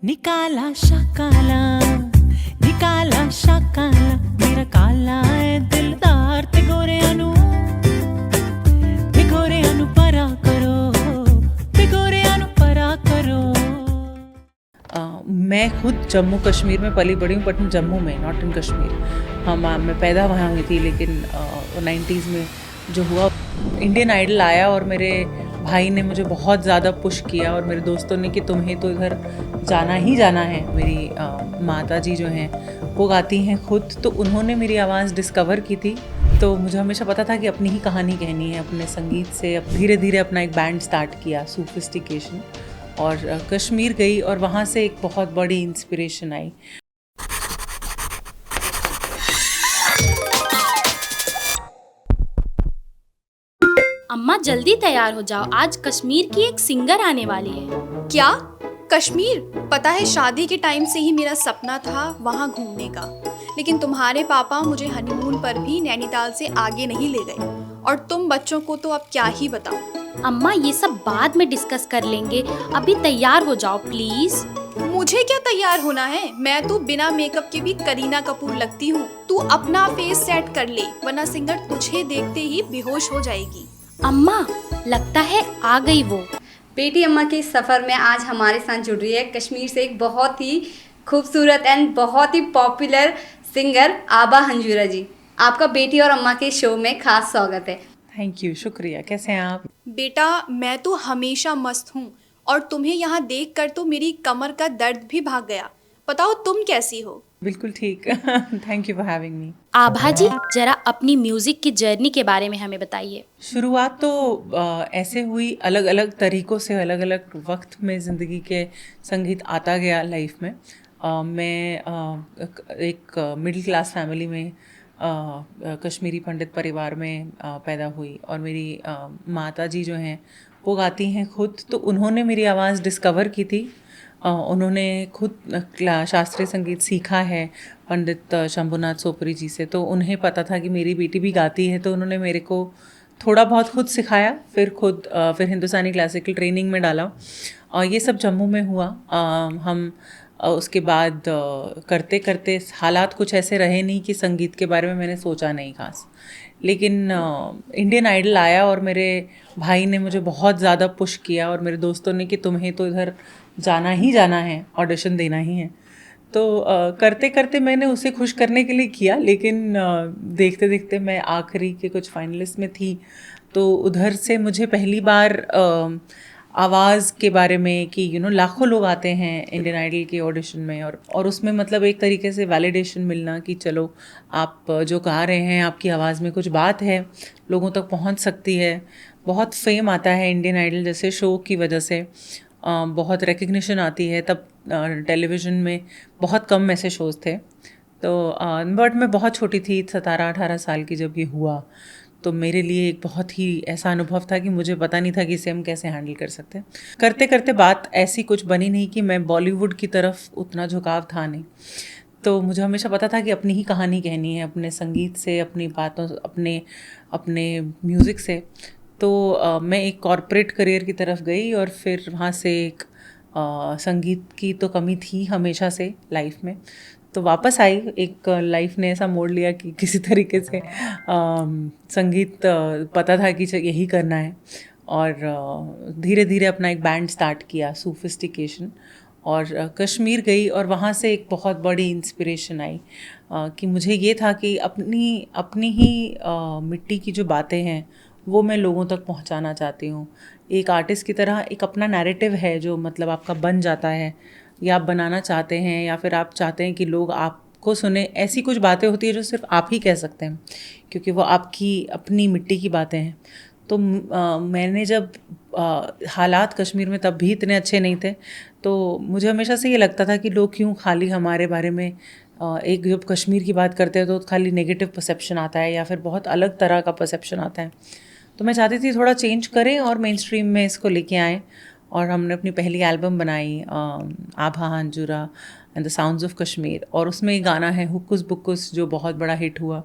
निकाला शाकाला मेरा काला है दिलदार ते गोरेआनु परा करो। मैं खुद जम्मू कश्मीर में पली बड़ी हूँ, बट जम्मू में, नॉट इन कश्मीर। मैं पैदा वहाँ हुई थी, लेकिन 90s में जो हुआ, इंडियन आइडल आया और मेरे भाई ने मुझे बहुत ज़्यादा पुश किया और मेरे दोस्तों ने कि तुम्हें तो इधर जाना ही जाना है। मेरी माता जी जो हैं वो गाती हैं खुद, तो उन्होंने मेरी आवाज़ डिस्कवर की थी। तो मुझे हमेशा पता था कि अपनी ही कहानी कहनी है अपने संगीत से। अब धीरे धीरे अपना एक बैंड स्टार्ट किया, सोफिस्टिकेशन, और कश्मीर गई और वहाँ से एक बहुत बड़ी इंस्पिरेशन आई। अम्मा जल्दी तैयार हो जाओ, आज कश्मीर की एक सिंगर आने वाली है। क्या? कश्मीर? पता है, शादी के टाइम से ही मेरा सपना था वहाँ घूमने का, लेकिन तुम्हारे पापा मुझे हनीमून पर भी नैनीताल से आगे नहीं ले गए, और तुम बच्चों को तो अब क्या ही बताऊं। अम्मा ये सब बाद में डिस्कस कर लेंगे, अभी तैयार हो जाओ प्लीज। मुझे क्या तैयार होना है, मैं तो बिना मेकअप के भी करीना कपूर लगती हूँ। तू अपना फेस सेट कर ले, वरना सिंगर तुझे देखते ही बेहोश हो जाएगी। अम्मा लगता है आ गई वो। बेटी अम्मा के सफ़र में आज हमारे साथ जुड़ रही है कश्मीर से एक बहुत ही खूबसूरत एंड बहुत ही पॉपुलर सिंगर आभा हंजूरा जी। आपका बेटी और अम्मा के शो में खास स्वागत है। थैंक यू, शुक्रिया। कैसे हैं आप? बेटा मैं तो हमेशा मस्त हूँ, और तुम्हें यहाँ देख कर तो मेरी कमर का दर्द भी भाग गया। बताओ तुम कैसी हो? बिल्कुल ठीक। Thank you for having me. Abha ji जरा अपनी म्यूजिक की जर्नी के बारे में हमें बताइए। शुरुआत तो ऐसे हुई, अलग अलग तरीक़ों से, अलग अलग वक्त में ज़िंदगी के संगीत आता गया लाइफ में। मैं एक मिडिल क्लास फैमिली में, कश्मीरी पंडित परिवार में पैदा हुई, और मेरी माता जी जो हैं वो गाती हैं खुद, तो उन्होंने मेरी आवाज़ डिस्कवर की थी। उन्होंने खुद शास्त्रीय संगीत सीखा है पंडित शंभुनाथ सोपरी जी से, तो उन्हें पता था कि मेरी बेटी भी गाती है, तो उन्होंने मेरे को थोड़ा बहुत खुद सिखाया, फिर हिंदुस्तानी क्लासिकल ट्रेनिंग में डाला, और ये सब जम्मू में हुआ। हम उसके बाद करते करते हालात कुछ ऐसे रहे नहीं कि संगीत के बारे में मैंने सोचा नहीं खास, लेकिन इंडियन आइडल आया और मेरे भाई ने मुझे बहुत ज़्यादा पुश किया और मेरे दोस्तों ने कि तुम्हें तो इधर जाना ही जाना है, ऑडिशन देना ही है। तो करते करते मैंने उसे खुश करने के लिए किया, लेकिन देखते देखते मैं आखिरी के कुछ फाइनलिस्ट में थी, तो उधर से मुझे पहली बार आवाज़ के बारे में कि लाखों लोग आते हैं इंडियन आइडल के ऑडिशन में, और उसमें मतलब एक तरीके से वैलिडेशन मिलना कि चलो आप जो गा रहे हैं, आपकी आवाज़ में कुछ बात है, लोगों तक पहुंच सकती है। बहुत फेम आता है इंडियन आइडल जैसे शो की वजह से, बहुत रिकग्निशन आती है। तब टेलीविज़न में बहुत कम ऐसे शोज़ थे, तो बट मैं बहुत छोटी थी, 17-18 साल की जब ये हुआ, तो मेरे लिए एक बहुत ही ऐसा अनुभव था कि मुझे पता नहीं था कि इसे हम कैसे हैंडल कर सकते हैं। करते करते बात ऐसी कुछ बनी नहीं कि मैं बॉलीवुड की तरफ उतना झुकाव था नहीं, तो मुझे हमेशा पता था कि अपनी ही कहानी कहनी है अपने संगीत से, अपनी बातों, अपने म्यूज़िक से। तो मैं एक कॉर्पोरेट करियर की तरफ गई, और फिर वहाँ से एक संगीत की तो कमी थी हमेशा से लाइफ में, तो वापस आई। एक लाइफ ने ऐसा मोड़ लिया कि किसी तरीके से संगीत पता था कि यही करना है, और धीरे धीरे अपना एक बैंड स्टार्ट किया, सोफिस्टिकेशन, और कश्मीर गई और वहाँ से एक बहुत बड़ी इंस्पिरेशन आई कि मुझे ये था कि अपनी ही मिट्टी की जो बातें हैं वो मैं लोगों तक पहुंचाना चाहती हूँ। एक आर्टिस्ट की तरह एक अपना नैरेटिव है जो मतलब आपका बन जाता है, या आप बनाना चाहते हैं, या फिर आप चाहते हैं कि लोग आपको सुने। ऐसी कुछ बातें होती है जो सिर्फ आप ही कह सकते हैं, क्योंकि वो आपकी अपनी मिट्टी की बातें हैं। तो मैंने जब हालात कश्मीर में तब भी इतने अच्छे नहीं थे, तो मुझे हमेशा से ये लगता था कि लोग क्यों खाली हमारे बारे में एक जब कश्मीर की बात करते हैं तो खाली नेगेटिव परसेप्शन आता है, या फिर बहुत अलग तरह का परसेप्शन आता है। तो मैं चाहती थी थोड़ा चेंज करें और मेन स्ट्रीम में इसको लेके आएँ, और हमने अपनी पहली एल्बम बनाई Abha Hanjura and the sounds of Kashmir, और उसमें एक गाना है हुक्कुस बुक्कुस जो बहुत बड़ा हिट हुआ।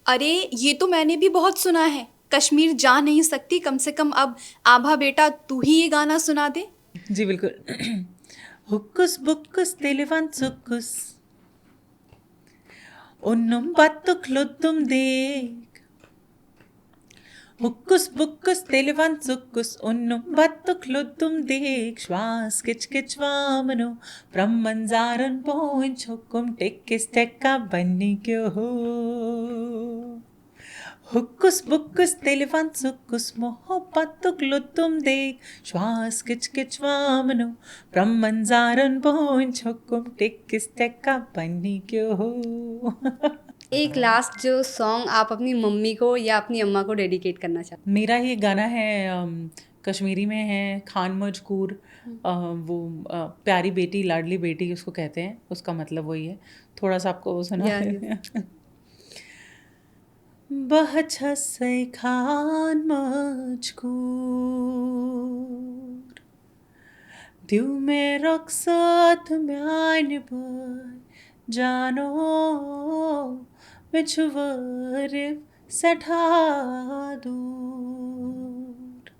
अरे ये तो मैंने भी बहुत सुना है, कश्मीर जा नहीं सकती, कम से कम अब आभा बेटा तू ही ये गाना सुना दे। जी बिल्कुल। Hokus pokus televansukus. Unnum battu kluddum deg. Hokus pokus televansukus. Unnum battu kluddum deg. Schwas kitsch kitsch vamano. Brahmanzaran poinch hukum tekkis tekka banni kyo ho. Hokus pokus televansukus. Moho battu kluddum deg. Schwas kitsch kitsch vamano. Brahmanzaran poinch hukum tekkis tekka banni kyo ho. एक last जो song आप अपनी mummy को या अपनी अम्मा को dedicate करना चाहते मेरा ये गाना है कश्मीरी में है खान मजकूर वो प्यारी बेटी लाडली बेटी उसको कहते हैं, उसका मतलब वही है। थोड़ा सा आपको वो सुना बहुत से खान मजकूर दिल में रक्सत म्यान पर जानो मिछवर सठा दूर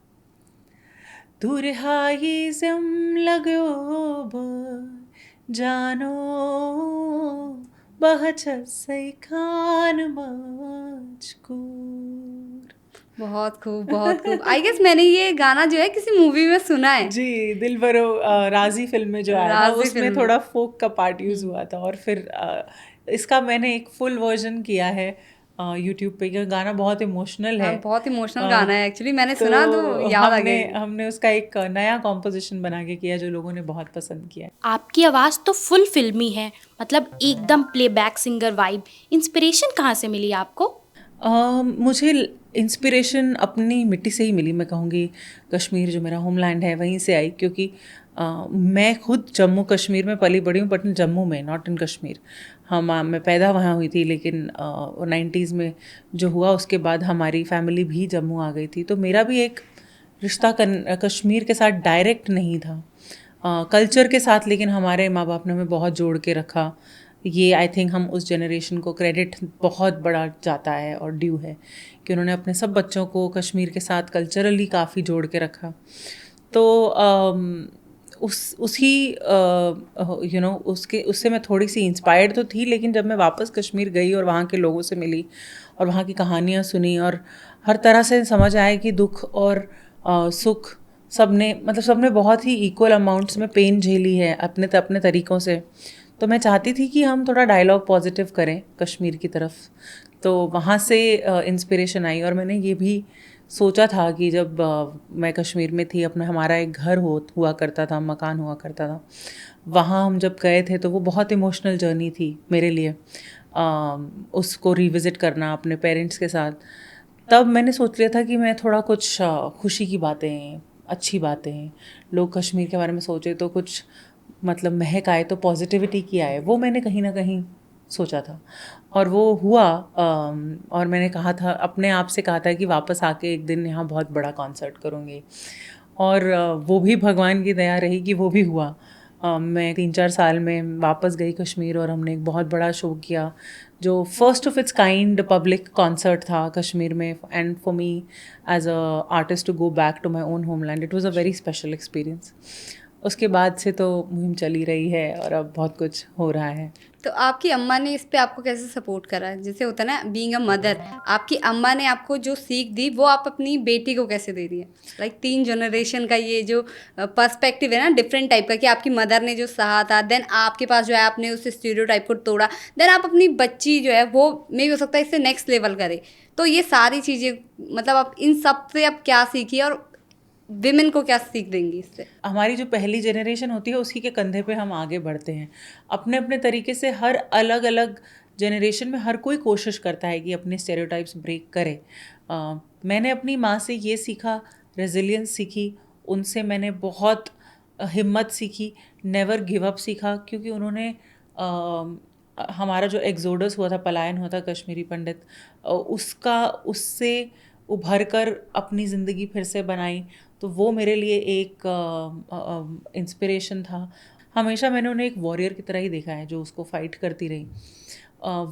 दूर हाई जिम लगो जानो बहुत से खान मजकूर। बहुत खूब बहुत खूब। आई गेस मैंने ये गाना जो है किसी मूवी में सुना है। जी, दिलबरो राजी फिल्म में जो आया था उसमें थोड़ा फोक का पार्ट यूज हुआ था और फिर इसका मैंने एक फुल वर्जन किया है यूट्यूब पे। ये गाना बहुत इमोशनल है, बहुत इमोशनल गाना है एक्चुअली। मैंने सुना तो याद आ गया। हमने उसका एक नया कॉम्पोजिशन बना के किया जो लोगों ने बहुत पसंद किया। आपकी आवाज़ तो फुल फिल्मी है, मतलब एकदम प्लेबैक सिंगर वाइब। इंस्पिरेशन कहाँ से मिली आपको? मुझे इंस्पिरेशन अपनी मिट्टी से ही मिली। मैं कहूँगी कश्मीर जो मेरा होमलैंड है वहीं से आई, क्योंकि मैं खुद जम्मू कश्मीर में पली बड़ी हूँ, बट जम्मू में, नॉट इन कश्मीर। मैं पैदा वहाँ हुई थी, लेकिन 90s में जो हुआ उसके बाद हमारी फैमिली भी जम्मू आ गई थी। तो मेरा भी एक रिश्ता कश्मीर के साथ डायरेक्ट नहीं था, कल्चर के साथ, लेकिन हमारे माँ बाप ने हमें बहुत जोड़ के रखा। ये आई थिंक हम उस जनरेशन को क्रेडिट बहुत बड़ा जाता है और ड्यू है कि उन्होंने अपने सब बच्चों को कश्मीर के साथ कल्चरली काफ़ी जोड़ के रखा। तो उससे मैं थोड़ी सी इंस्पायर्ड तो थी, लेकिन जब मैं वापस कश्मीर गई और वहाँ के लोगों से मिली और वहाँ की कहानियाँ सुनी और हर तरह से समझ आए कि दुख और सुख सबने बहुत ही इक्वल अमाउंट्स में पेन झेली है अपने तरीक़ों से। तो मैं चाहती थी कि हम थोड़ा डायलॉग पॉजिटिव करें कश्मीर की तरफ। तो वहाँ से इंस्पिरेशन आई और मैंने ये भी सोचा था कि जब मैं कश्मीर में थी, हमारा एक घर हुआ करता था, मकान हुआ करता था, वहाँ हम जब गए थे तो वो बहुत इमोशनल जर्नी थी मेरे लिए, उसको रिविज़िट करना अपने पेरेंट्स के साथ। तब मैंने सोच लिया था कि मैं थोड़ा कुछ खुशी की बातें, अच्छी बातें, लोग कश्मीर के बारे में सोचे तो कुछ मतलब महक आए, तो पॉजिटिविटी की आए, वो मैंने कहीं ना कहीं सोचा था और वो हुआ। और मैंने कहा था, अपने आप से कहा था कि वापस आके एक दिन यहाँ बहुत बड़ा कॉन्सर्ट करूँगी, और वो भी भगवान की दया रही कि वो भी हुआ। मैं 3-4 साल में वापस गई कश्मीर और हमने एक बहुत बड़ा शो किया जो first of its kind public concert था कश्मीर में। And for me as a artist to go back to my own homeland, it was a very special experience. उसके बाद से तो मुहिम चली रही है और अब बहुत कुछ हो रहा है। तो आपकी अम्मा ने इस पे आपको कैसे सपोर्ट करा? जैसे होता है ना, बीइंग अ मदर, आपकी अम्मा ने आपको जो सीख दी वो आप अपनी बेटी को कैसे दे रही है? लाइक 3 जनरेशन का ये जो पर्सपेक्टिव है ना, डिफरेंट टाइप का, कि आपकी मदर ने जो सहा था, देन आपके पास जो है आपने उस स्टीरियोटाइप को तोड़ा, देन आप अपनी बच्ची जो है वो मे भी हो सकता है इससे नेक्स्ट लेवल करे। तो ये सारी चीज़ें, मतलब आप इन सब से आप क्या सीखी और विमेन को क्या सीख देंगी इससे? हमारी जो पहली जनरेशन होती है उसी के कंधे पे हम आगे बढ़ते हैं अपने अपने तरीके से। हर अलग अलग जनरेशन में हर कोई कोशिश करता है कि अपने स्टेरियोटाइप्स ब्रेक करे। मैंने अपनी माँ से ये सीखा, रेजिलियंस सीखी, उनसे मैंने बहुत हिम्मत सीखी, नेवर गिव अप सीखा, क्योंकि उन्होंने हमारा जो एक्सोडस हुआ था, पलायन हुआ था कश्मीरी पंडित, उससे उभर कर अपनी ज़िंदगी फिर से बनाई। तो वो मेरे लिए एक इंस्पिरेशन था। हमेशा मैंने उन्हें एक वॉरियर की तरह ही देखा है जो उसको फाइट करती रही।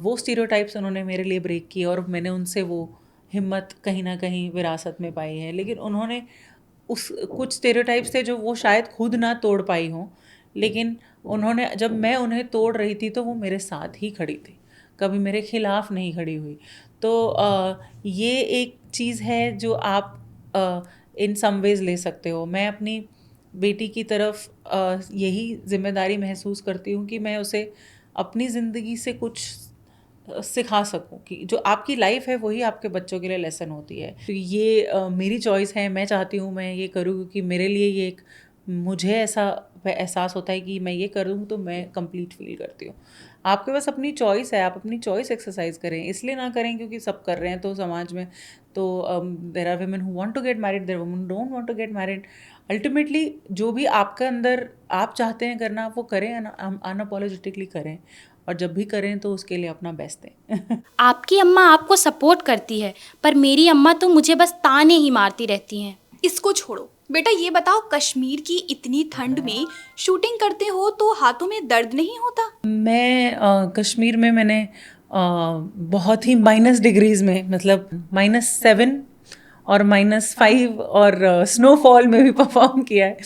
वो स्टीरियोटाइप्स उन्होंने मेरे लिए ब्रेक किए और मैंने उनसे वो हिम्मत कहीं ना कहीं विरासत में पाई है। लेकिन उन्होंने कुछ स्टीरियोटाइप्स थे जो वो शायद खुद ना तोड़ पाई हों, लेकिन उन्होंने, जब मैं उन्हें तोड़ रही थी तो वो मेरे साथ ही खड़ी थी, कभी मेरे खिलाफ नहीं खड़ी हुई। तो ये एक चीज़ है जो आप इन सम वेज ले सकते हो। मैं अपनी बेटी की तरफ यही जिम्मेदारी महसूस करती हूँ कि मैं उसे अपनी ज़िंदगी से कुछ सिखा सकूं, कि जो आपकी लाइफ है वही आपके बच्चों के लिए लेसन होती है। तो ये मेरी चॉइस है, मैं चाहती हूँ मैं ये करूँ, क्योंकि मेरे लिए ये एक, मुझे ऐसा एहसास होता है कि मैं ये करूँ तो मैं कंप्लीट फील करती हूँ। आपके पास अपनी चॉइस है, आप अपनी चॉइस एक्सरसाइज करें, इसलिए ना करें क्योंकि सब कर रहे हैं तो समाज में। तो there are women who want to get married, there are women don't want to get married. Ultimately जो भी आपके अंदर आप चाहते हैं करना, आप वो करें, अनअपोलोजेटिकली करें, और जब भी करें तो उसके लिए अपना बेस्ट दें। आपकी अम्मा आपको सपोर्ट करती है, पर मेरी अम्मा तो मुझे बस ताने ही मारती रहती हैं। इसको छोड़ो बेटा, ये बताओ कश्मीर की इतनी ठंड में शूटिंग करते हो तो हाथों में दर्द नहीं होता? मैं कश्मीर में मैंने बहुत ही माइनस डिग्रीज में, मतलब -7 और -5 और स्नोफॉल में भी परफॉर्म किया है।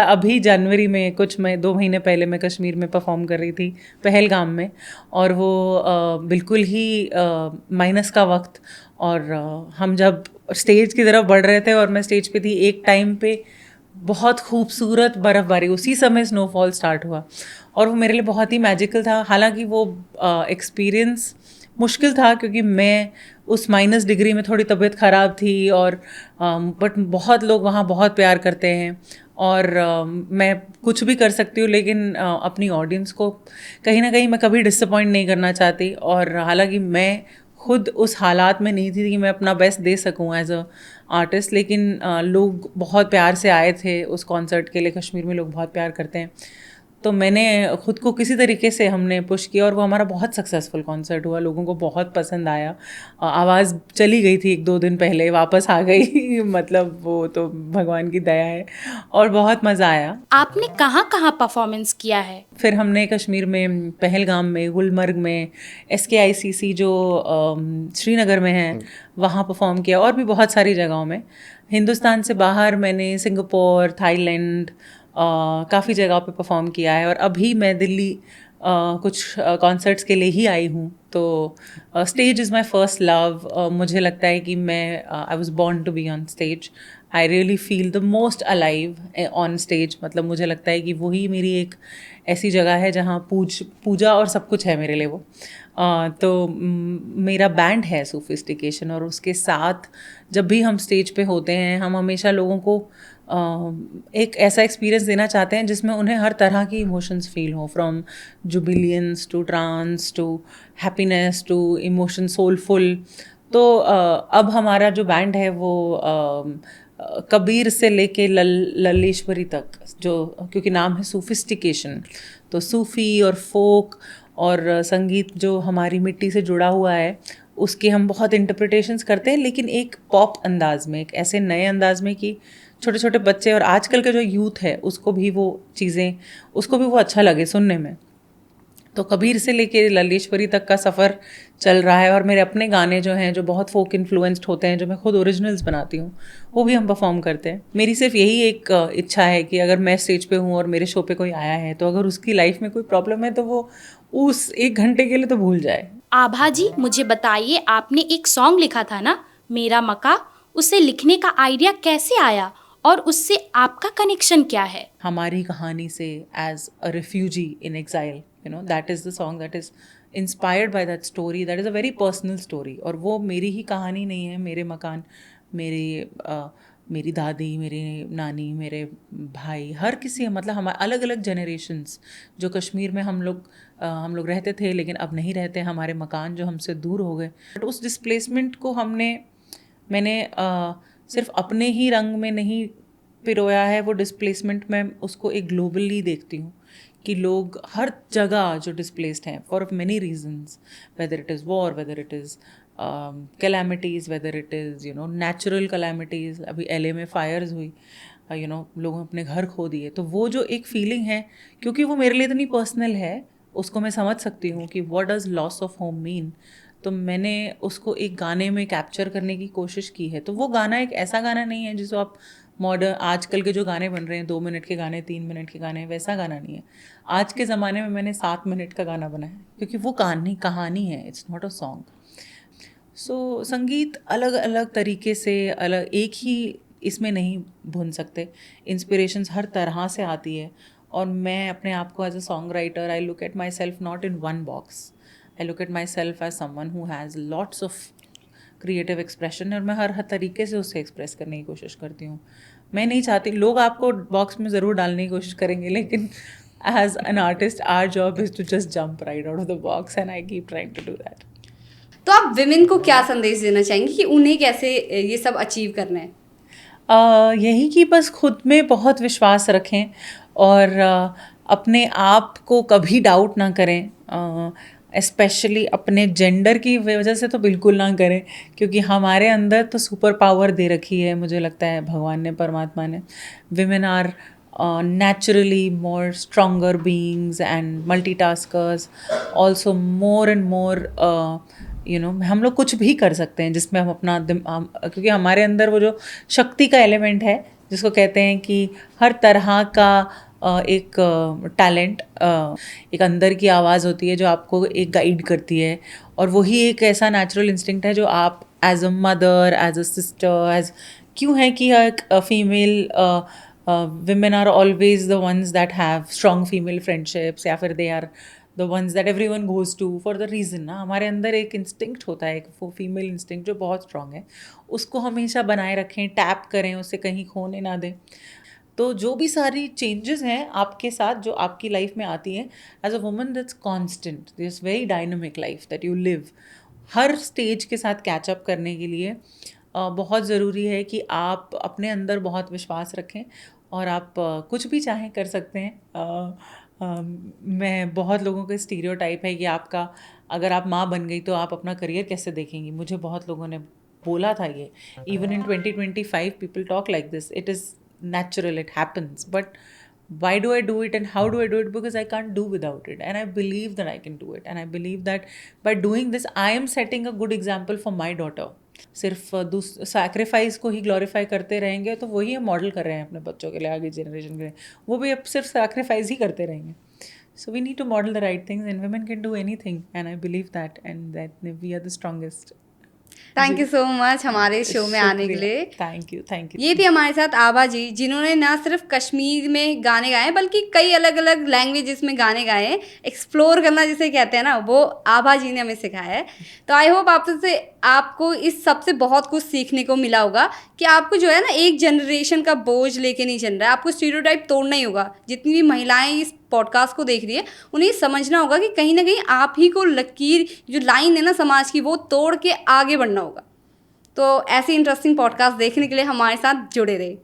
अभी जनवरी में, कुछ मैं 2 महीने पहले मैं कश्मीर में परफॉर्म कर रही थी पहलगाम में, और वो बिल्कुल ही माइनस का वक्त, और हम जब स्टेज की तरफ बढ़ रहे थे और मैं स्टेज पे थी, एक टाइम पे बहुत खूबसूरत बर्फ़बारी, उसी समय स्नोफॉल स्टार्ट हुआ, और वो मेरे लिए बहुत ही मैजिकल था। हालांकि वो एक्सपीरियंस मुश्किल था क्योंकि मैं उस माइनस डिग्री में थोड़ी तबीयत ख़राब थी, और बट बहुत लोग वहाँ बहुत प्यार करते हैं, और मैं कुछ भी कर सकती हूँ, लेकिन अपनी ऑडियंस को कहीं ना कहीं मैं कभी डिसअपॉइंट नहीं करना चाहती। और हालांकि मैं खुद उस हालात में नहीं थी कि मैं अपना बेस्ट दे सकूं एज अ आर्टिस्ट, लेकिन लोग बहुत प्यार से आए थे उस कॉन्सर्ट के लिए। कश्मीर में लोग बहुत प्यार करते हैं, तो मैंने खुद को किसी तरीके से हमने पुश किया, और वो हमारा बहुत सक्सेसफुल कॉन्सर्ट हुआ, लोगों को बहुत पसंद आया। आवाज़ चली गई थी 1-2 दिन पहले, वापस आ गई मतलब वो तो भगवान की दया है, और बहुत मज़ा आया। आपने कहाँ कहाँ परफॉर्मेंस किया है? फिर हमने कश्मीर में पहलगाम में, गुलमर्ग में, SKICC जो श्रीनगर में है वहाँ परफॉर्म किया, और भी बहुत सारी जगहों में। हिंदुस्तान से बाहर मैंने सिंगापुर, थाईलैंड, काफ़ी जगह पे परफॉर्म किया है, और अभी मैं दिल्ली कुछ कॉन्सर्ट्स के लिए ही आई हूँ। तो stage is my first love. मुझे लगता है कि मैं I was born to be on stage. I really feel the most alive on stage. मतलब मुझे लगता है कि वही मेरी एक ऐसी जगह है जहाँ पूजा और सब कुछ है मेरे लिए वो। तो मेरा बैंड है सोफिस्टिकेशन, और उसके साथ जब भी हम स्टेज पे होते हैं, हम हमेशा लोगों को एक ऐसा एक्सपीरियंस देना चाहते हैं जिसमें उन्हें हर तरह की इमोशंस फील हो, from jubilance to trance to happiness to emotion soulful. तो अब हमारा जो बैंड है वो कबीर से लेके लल्लेश्वरी तक, जो क्योंकि नाम है सोफिस्टिकेशन, तो सूफ़ी और फोक और संगीत जो हमारी मिट्टी से जुड़ा हुआ है उसके हम बहुत इंटरप्रिटेशंस करते हैं, लेकिन एक पॉप अंदाज में, एक ऐसे नए अंदाज में कि छोटे छोटे बच्चे और आजकल का जो यूथ है उसको भी वो चीज़ें, उसको भी वो अच्छा लगे सुनने में। तो कबीर से लेके लल्लेश्वरी तक का सफ़र चल रहा है, और मेरे अपने गाने जो हैं जो बहुत फोक इन्फ्लुएंस्ड होते हैं, जो मैं खुद ओरिजिनल्स बनाती हूँ, वो भी हम परफॉर्म करते हैं। मेरी सिर्फ यही एक इच्छा है कि अगर मैं स्टेज पे हूँ और मेरे शो पे कोई आया है, तो अगर उसकी लाइफ में कोई प्रॉब्लम है तो वो उस 1 घंटे के लिए तो भूल जाए। आभा जी, मुझे बताइए, आपने एक सॉन्ग लिखा था ना, मेरा मका, उसे लिखने का आइडिया कैसे आया और उससे आपका कनेक्शन क्या है? हमारी कहानी से, as a refugee in exile, you know, that is the song that is inspired by that story. That is a very personal story, और वो मेरी ही कहानी नहीं है। मेरे मकान, मेरी दादी, मेरी नानी, मेरे भाई, हर किसी, मतलब हमारे अलग अलग जनरेशन्स जो कश्मीर में हम लोग रहते थे, लेकिन अब नहीं रहते। हमारे मकान जो हमसे दूर हो गए, बट उस डिस्प्लेसमेंट को मैंने सिर्फ अपने ही रंग में नहीं पिरोया है। वो डिस्प्लेसमेंट मैं उसको एक ग्लोबली देखती हूँ कि लोग हर जगह जो डिस्प्लेस्ड हैं for many reasons, whether it is war, whether it is calamities, whether it is natural calamities. अभी LA में फायर्स हुई, लोगों ने अपने घर खो दिए। तो वो जो एक फीलिंग है, क्योंकि वो मेरे लिए इतनी पर्सनल है, उसको मैं समझ सकती हूँ कि what does loss of home mean. तो मैंने उसको एक गाने में कैप्चर करने की कोशिश की है। तो वो गाना एक ऐसा गाना नहीं है जिसको आप मॉडर्न आजकल के जो गाने बन रहे हैं 2 मिनट के गाने, 3 मिनट के गाने, वैसा गाना नहीं है। आज के ज़माने में मैंने 7 मिनट का गाना बनाया क्योंकि वो कहानी है, इट्स नॉट अ सॉन्ग। सो संगीत अलग अलग तरीके से अलग एक ही इसमें नहीं भून सकते, इंस्पिरेशंस हर तरह से आती है। और मैं अपने आप को as a songwriter I look at myself not in one box, I look at myself as someone who has lots of creative expression, और मैं हर तरीके से उसे एक्सप्रेस करने की कोशिश करती हूँ। मैं नहीं चाहती, लोग आपको बॉक्स में ज़रूर डालने की कोशिश करेंगे, लेकिन as an artist our job is to just jump right out of the box and I keep trying to do that. तो आप विमेन को क्या संदेश देना चाहेंगे कि उन्हें कैसे ये सब अचीव करना है? यही कि बस खुद में बहुत विश्वास रखें और अपने आप को कभी डाउट ना करें, स्पेशली अपने जेंडर की वजह से तो बिल्कुल ना करें, क्योंकि हमारे अंदर तो सुपर पावर दे रखी है, मुझे लगता है भगवान ने, परमात्मा ने। Women are naturally more stronger beings and multitaskers, also more and more हम लोग कुछ भी कर सकते हैं जिसमें हम अपना क्योंकि हमारे अंदर वो जो शक्ति का एलिमेंट है जिसको कहते हैं कि हर तरह का एक टैलेंट, एक अंदर की आवाज़ होती है जो आपको एक गाइड करती है, और वही एक ऐसा नेचुरल इंस्टिंक्ट है जो आप as a mother, as a sister, as क्यों है कि एक female women are always the ones that have strong female friendships, या फिर they are the ones that everyone goes to for the reason ना, हमारे अंदर एक इंस्टिंक्ट होता है, एक फीमेल इंस्टिंक्ट जो बहुत स्ट्रांग है, उसको हमेशा बनाए रखें, टैप करें, उसे कहीं खोने ना दें। तो जो भी सारी चेंजेस हैं आपके साथ जो आपकी लाइफ में आती हैं as a woman, that's constant, this very dynamic life that you live, हर स्टेज के साथ कैचअप करने के लिए बहुत ज़रूरी है कि आप अपने अंदर बहुत विश्वास रखें और आप कुछ भी चाहें कर सकते हैं। मैं बहुत लोगों का स्टीरियोटाइप है कि आपका अगर आप माँ बन गई तो आप अपना करियर कैसे देखेंगी, मुझे बहुत लोगों ने बोला था ये, even in 2025 people talk like this, it is natural, it happens, but why do I do it and how do I do it? Because I can't do without it, and I believe that I can do it, and I believe that by doing this I am setting a good example for my daughter. सिर्फ sacrifice को ही glorify करते रहेंगे तो वही हम model कर रहे हैं अपने बच्चों के लिए, आगे जनरेशन के लिए, वो भी अब सिर्फ सैक्रिफाइस ही करते रहेंगे। So we need to model the right things, and women can do anything, and I believe that, and that we are the strongest. Thank you so much हमारे शो में आने के लिए। Thank you. ये थी हमारे साथ आभा जी, जिन्होंने ना सिर्फ कश्मीर में गाने गाए बल्कि कई अलग अलग लैंग्वेजेस में गाने गाए हैं। एक्सप्लोर करना जिसे कहते हैं ना, वो आभा जी ने हमें सिखाया है। तो आई होप आपको इस सबसे बहुत कुछ सीखने को मिला होगा कि आपको जो है ना एक जनरेशन का बोझ लेके नहीं चल रहा है, आपको स्टीरियोटाइप तोड़ना ही होगा। जितनी भी महिलाएं इस पॉडकास्ट को देख रही है उन्हें समझना होगा कि कहीं ना कहीं आप ही को लकीर जो लाइन है ना समाज की, वो तोड़ के आगे बढ़ना होगा। तो ऐसे इंटरेस्टिंग पॉडकास्ट देखने के लिए हमारे साथ जुड़े रहे।